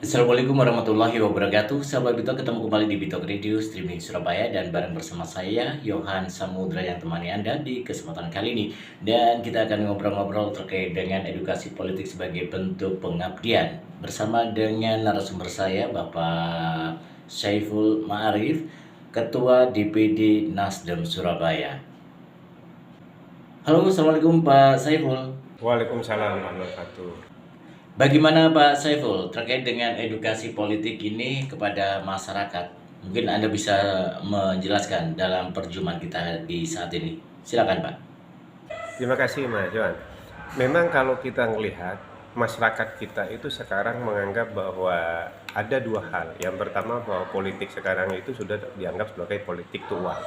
Assalamualaikum warahmatullahi wabarakatuh. Sahabat Bitok, ketemu kembali di Bitok Radio Streaming Surabaya dan bareng bersama saya Yohan Samudra yang temani Anda di kesempatan kali ini. Dan kita akan ngobrol-ngobrol terkait dengan edukasi politik sebagai bentuk pengabdian bersama dengan narasumber saya Bapak Syaiful Ma'arif, Ketua DPD Nasdem Surabaya. Halo, Assalamualaikum Pak Syaiful. Waalaikumsalam warahmatullahi wabarakatuh. Bagaimana Pak Saiful terkait dengan edukasi politik ini kepada masyarakat? Mungkin Anda bisa menjelaskan dalam perjumpaan kita di saat ini. Silakan Pak. Terima kasih Mas Johan. Memang kalau kita melihat masyarakat kita itu sekarang menganggap bahwa ada dua hal. Yang pertama bahwa politik sekarang itu sudah dianggap sebagai politik tua.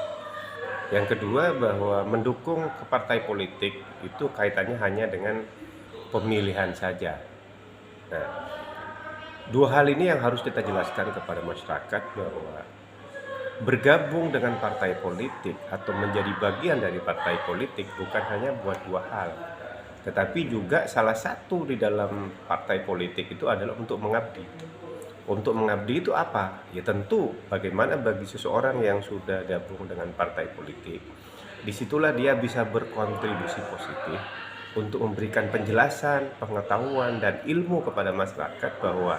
Yang kedua bahwa mendukung ke partai politik itu kaitannya hanya dengan pemilihan saja. Nah, dua hal ini yang harus kita jelaskan kepada masyarakat bahwa bergabung dengan partai politik atau menjadi bagian dari partai politik bukan hanya buat dua hal, tetapi juga salah satu di dalam partai politik itu adalah untuk mengabdi. Untuk mengabdi itu apa? Ya tentu bagaimana bagi seseorang yang sudah gabung dengan partai politik, disitulah dia bisa berkontribusi positif untuk memberikan penjelasan, pengetahuan, dan ilmu kepada masyarakat bahwa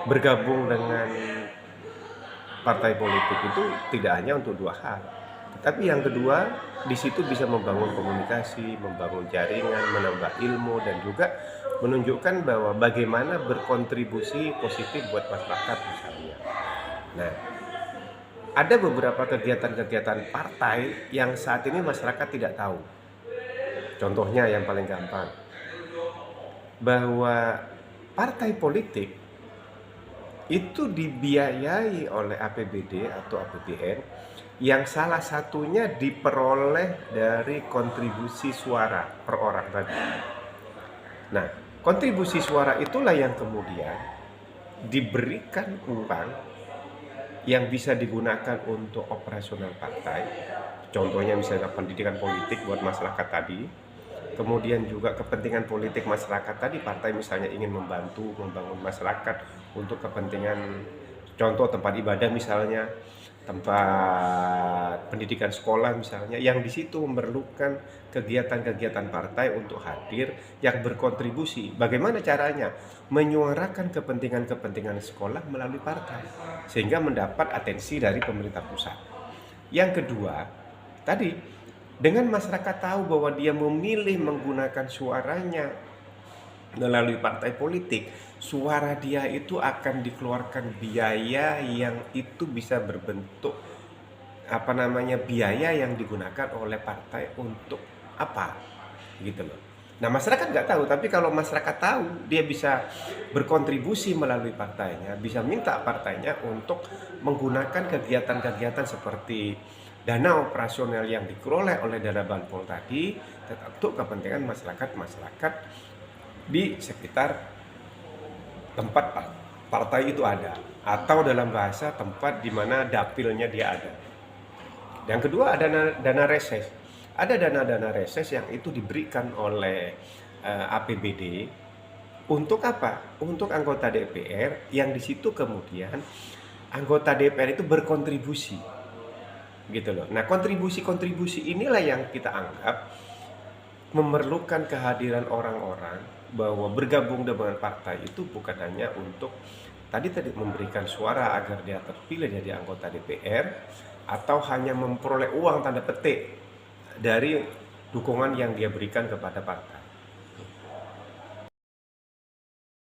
bergabung dengan partai politik itu tidak hanya untuk dua hal, tapi yang kedua di situ bisa membangun komunikasi, membangun jaringan, menambah ilmu, dan juga menunjukkan bahwa bagaimana berkontribusi positif buat masyarakat misalnya. Nah, ada beberapa kegiatan-kegiatan partai yang saat ini masyarakat tidak tahu. Contohnya yang paling gampang, bahwa partai politik itu dibiayai oleh APBD atau APBN yang salah satunya diperoleh dari kontribusi suara per orang tadi. Nah, kontribusi suara itulah yang kemudian diberikan uang yang bisa digunakan untuk operasional partai. Contohnya misalnya pendidikan politik buat masyarakat tadi. Kemudian juga kepentingan politik masyarakat tadi, partai misalnya ingin membantu membangun masyarakat untuk kepentingan contoh tempat ibadah misalnya, tempat pendidikan sekolah misalnya, yang di situ memerlukan kegiatan-kegiatan partai untuk hadir yang berkontribusi. Bagaimana caranya? Menyuarakan kepentingan-kepentingan sekolah melalui partai sehingga mendapat atensi dari pemerintah pusat. Yang kedua, tadi dengan masyarakat tahu bahwa dia memilih menggunakan suaranya melalui partai politik, suara dia itu akan dikeluarkan biaya yang itu bisa berbentuk biaya yang digunakan oleh partai untuk apa gitu loh. Nah, masyarakat nggak tahu, tapi kalau masyarakat tahu, dia bisa berkontribusi melalui partainya, bisa minta partainya untuk menggunakan kegiatan-kegiatan seperti dana operasional yang diperoleh oleh dana banpol tadi untuk kepentingan masyarakat di sekitar tempat partai itu ada, atau dalam bahasa tempat di mana dapilnya dia ada. Yang kedua ada dana reses. Ada dana-dana reses yang itu diberikan oleh APBD untuk apa? Untuk anggota DPR yang di situ kemudian anggota DPR itu berkontribusi. Gitu loh. Nah, kontribusi-kontribusi inilah yang kita anggap memerlukan kehadiran orang-orang bahwa bergabung dengan partai itu bukan hanya untuk tadi memberikan suara agar dia terpilih jadi anggota DPR atau hanya memperoleh uang tanda petik dari dukungan yang dia berikan kepada partai.